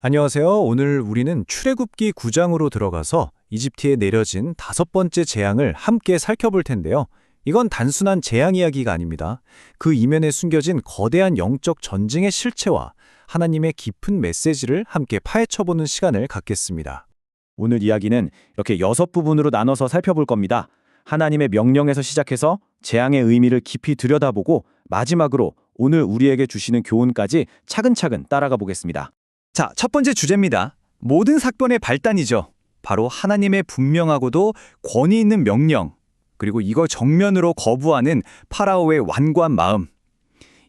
안녕하세요. 오늘 우리는 출애굽기 9장으로 들어가서 이집트에 내려진 5번째 재앙을 함께 살펴볼 텐데요. 이건 단순한 재앙 이야기가 아닙니다. 그 이면에 숨겨진 거대한 영적 전쟁의 실체와 하나님의 깊은 메시지를 함께 파헤쳐보는 시간을 갖겠습니다. 오늘 이야기는 이렇게 6부분으로 나눠서 살펴볼 겁니다. 하나님의 명령에서 시작해서 재앙의 의미를 깊이 들여다보고 마지막으로 오늘 우리에게 주시는 교훈까지 차근차근 따라가 보겠습니다. 자, 첫 번째 주제입니다. 모든 사건의 발단이죠. 바로 하나님의 분명하고도 권위 있는 명령, 그리고 이걸 정면으로 거부하는 파라오의 완고한 마음.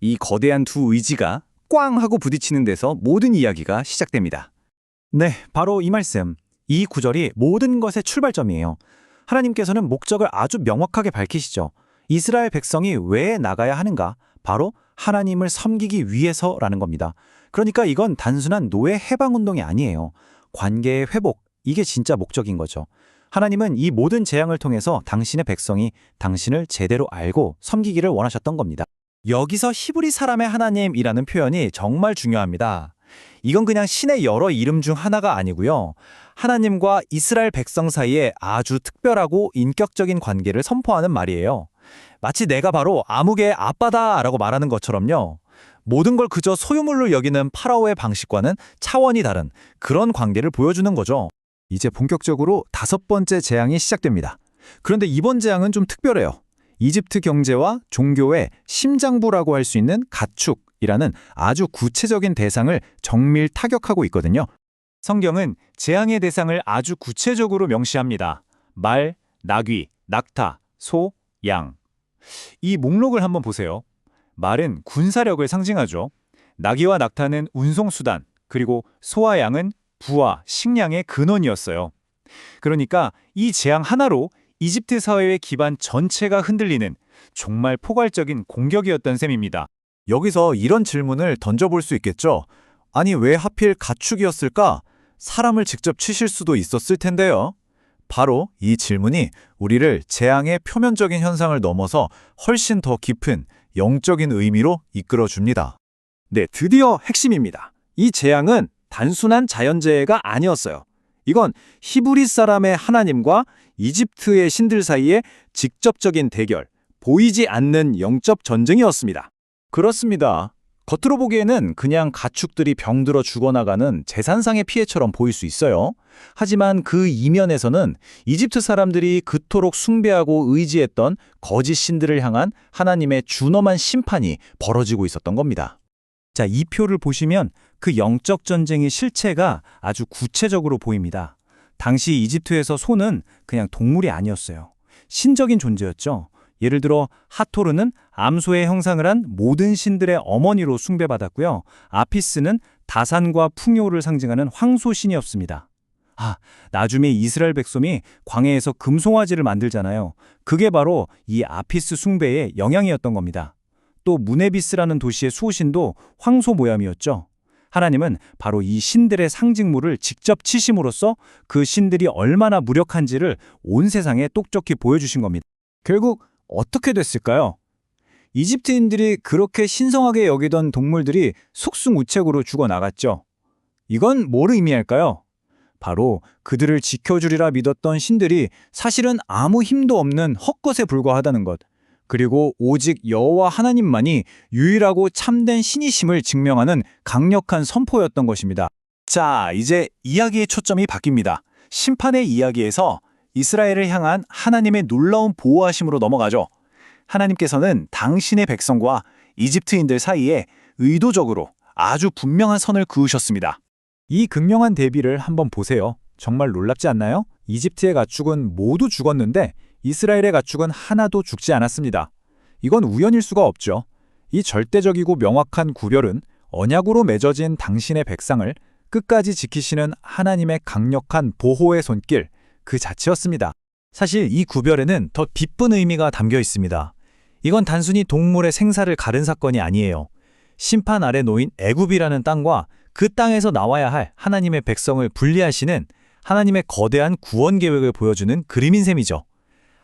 이 거대한 두 의지가 꽝 하고 부딪히는 데서 모든 이야기가 시작됩니다. 네, 바로 이 말씀. 이 구절이 모든 것의 출발점이에요. 하나님께서는 목적을 아주 명확하게 밝히시죠. 이스라엘 백성이 왜 나가야 하는가? 바로 하나님을 섬기기 위해서라는 겁니다. 그러니까 이건 단순한 노예 해방운동이 아니에요. 관계의 회복, 이게 진짜 목적인 거죠. 하나님은 이 모든 재앙을 통해서 당신의 백성이 당신을 제대로 알고 섬기기를 원하셨던 겁니다. 여기서 히브리 사람의 하나님이라는 표현이 정말 중요합니다. 이건 그냥 신의 여러 이름 중 하나가 아니고요. 하나님과 이스라엘 백성 사이에 아주 특별하고 인격적인 관계를 선포하는 말이에요. 마치 내가 바로 아무개의 아빠다라고 말하는 것처럼요. 모든 걸 그저 소유물로 여기는 파라오의 방식과는 차원이 다른 그런 관계를 보여주는 거죠. 이제 본격적으로 5번째 재앙이 시작됩니다. 그런데 이번 재앙은 좀 특별해요. 이집트 경제와 종교의 심장부라고 할 수 있는 가축이라는 아주 구체적인 대상을 정밀 타격하고 있거든요. 성경은 재앙의 대상을 아주 구체적으로 명시합니다. 말, 나귀, 낙타, 소, 양. 이 목록을 한번 보세요. 말은 군사력을 상징하죠. 나귀와 낙타는 운송수단, 그리고 소와 양은 부와 식량의 근원이었어요. 그러니까 이 재앙 하나로 이집트 사회의 기반 전체가 흔들리는 정말 포괄적인 공격이었던 셈입니다. 여기서 이런 질문을 던져볼 수 있겠죠. 아니, 왜 하필 가축이었을까? 사람을 직접 치실 수도 있었을 텐데요. 바로 이 질문이 우리를 재앙의 표면적인 현상을 넘어서 훨씬 더 깊은 영적인 의미로 이끌어줍니다. 네, 드디어 핵심입니다. 이 재앙은 단순한 자연재해가 아니었어요. 이건 히브리 사람의 하나님과 이집트의 신들 사이의 직접적인 대결, 보이지 않는 영적 전쟁이었습니다. 그렇습니다. 겉으로 보기에는 그냥 가축들이 병들어 죽어나가는 재산상의 피해처럼 보일 수 있어요. 하지만 그 이면에서는 이집트 사람들이 그토록 숭배하고 의지했던 거짓 신들을 향한 하나님의 준엄한 심판이 벌어지고 있었던 겁니다. 자, 이 표를 보시면 그 영적 전쟁의 실체가 아주 구체적으로 보입니다. 당시 이집트에서 소는 그냥 동물이 아니었어요. 신적인 존재였죠. 예를 들어 하토르는 암소의 형상을 한 모든 신들의 어머니로 숭배받았고요. 아피스는 다산과 풍요를 상징하는 황소신이었습니다. 나중에 이스라엘 백성이 광야에서 금송아지를 만들잖아요. 그게 바로 이 아피스 숭배의 영향이었던 겁니다. 또 무네비스라는 도시의 수호신도 황소 모양이었죠. 하나님은 바로 이 신들의 상징물을 직접 치심으로써 그 신들이 얼마나 무력한지를 온 세상에 똑똑히 보여주신 겁니다. 결국 어떻게 됐을까요? 이집트인들이 그렇게 신성하게 여기던 동물들이 속수무책으로 죽어나갔죠. 이건 뭘 의미할까요? 바로 그들을 지켜주리라 믿었던 신들이 사실은 아무 힘도 없는 헛것에 불과하다는 것. 그리고 오직 여호와 하나님만이 유일하고 참된 신이심을 증명하는 강력한 선포였던 것입니다. 자, 이제 이야기의 초점이 바뀝니다. 심판의 이야기에서 이스라엘을 향한 하나님의 놀라운 보호하심으로 넘어가죠. 하나님께서는 당신의 백성과 이집트인들 사이에 의도적으로 아주 분명한 선을 그으셨습니다. 이 극명한 대비를 한번 보세요. 정말 놀랍지 않나요? 이집트의 가축은 모두 죽었는데 이스라엘의 가축은 하나도 죽지 않았습니다. 이건 우연일 수가 없죠. 이 절대적이고 명확한 구별은 언약으로 맺어진 당신의 백성을 끝까지 지키시는 하나님의 강력한 보호의 손길, 그 자체였습니다. 사실 이 구별에는 더 깊은 의미가 담겨 있습니다. 이건 단순히 동물의 생사를 가른 사건이 아니에요. 심판 아래 놓인 애굽이라는 땅과 그 땅에서 나와야 할 하나님의 백성을 분리하시는 하나님의 거대한 구원 계획을 보여주는 그림인 셈이죠.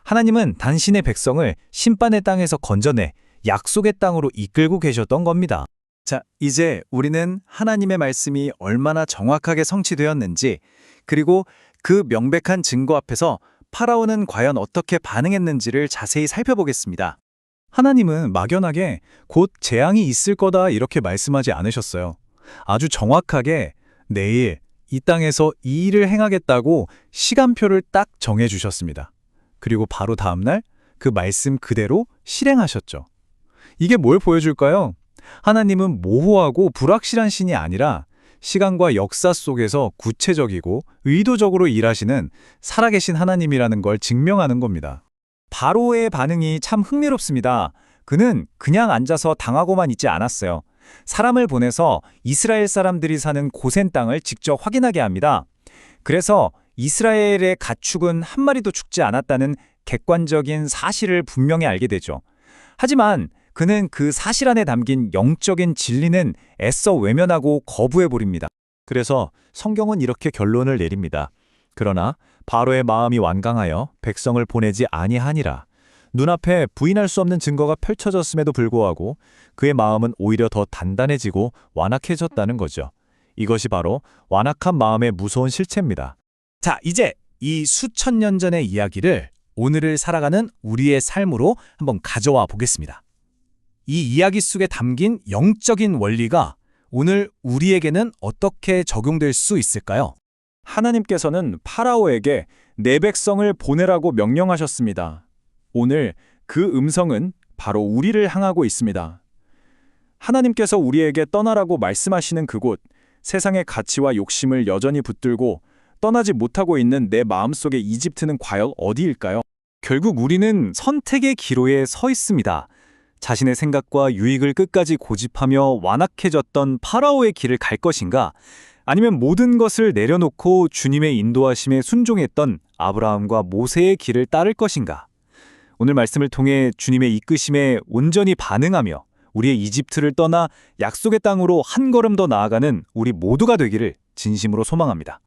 하나님은 당신의 백성을 심판의 땅에서 건져내 약속의 땅으로 이끌고 계셨던 겁니다. 자, 이제 우리는 하나님의 말씀이 얼마나 정확하게 성취되었는지, 그리고 그 명백한 증거 앞에서 파라오는 과연 어떻게 반응했는지를 자세히 살펴보겠습니다. 하나님은 막연하게 곧 재앙이 있을 거다 이렇게 말씀하지 않으셨어요. 아주 정확하게 내일 이 땅에서 이 일을 행하겠다고 시간표를 딱 정해 주셨습니다. 그리고 바로 다음 날 그 말씀 그대로 실행하셨죠. 이게 뭘 보여줄까요? 하나님은 모호하고 불확실한 신이 아니라 시간과 역사 속에서 구체적이고 의도적으로 일하시는 살아계신 하나님이라는 걸 증명하는 겁니다. 바로의 반응이 참 흥미롭습니다. 그는 그냥 앉아서 당하고만 있지 않았어요. 사람을 보내서 이스라엘 사람들이 사는 고센 땅을 직접 확인하게 합니다. 그래서 이스라엘의 가축은 한 마리도 죽지 않았다는 객관적인 사실을 분명히 알게 되죠. 하지만 그는 그 사실 안에 담긴 영적인 진리는 애써 외면하고 거부해버립니다. 그래서 성경은 이렇게 결론을 내립니다. 그러나 바로의 마음이 완강하여 백성을 보내지 아니하니라. 눈앞에 부인할 수 없는 증거가 펼쳐졌음에도 불구하고 그의 마음은 오히려 더 단단해지고 완악해졌다는 거죠. 이것이 바로 완악한 마음의 무서운 실체입니다. 자, 이제 이 수천 년 전의 이야기를 오늘을 살아가는 우리의 삶으로 한번 가져와 보겠습니다. 이 이야기 속에 담긴 영적인 원리가 오늘 우리에게는 어떻게 적용될 수 있을까요? 하나님께서는 파라오에게 내 백성을 보내라고 명령하셨습니다. 오늘 그 음성은 바로 우리를 향하고 있습니다. 하나님께서 우리에게 떠나라고 말씀하시는 그곳, 세상의 가치와 욕심을 여전히 붙들고 떠나지 못하고 있는 내 마음속의 이집트는 과연 어디일까요? 결국 우리는 선택의 기로에 서 있습니다. 자신의 생각과 유익을 끝까지 고집하며 완악해졌던 파라오의 길을 갈 것인가? 아니면 모든 것을 내려놓고 주님의 인도하심에 순종했던 아브라함과 모세의 길을 따를 것인가? 오늘 말씀을 통해 주님의 이끄심에 온전히 반응하며 우리의 이집트를 떠나 약속의 땅으로 한 걸음 더 나아가는 우리 모두가 되기를 진심으로 소망합니다.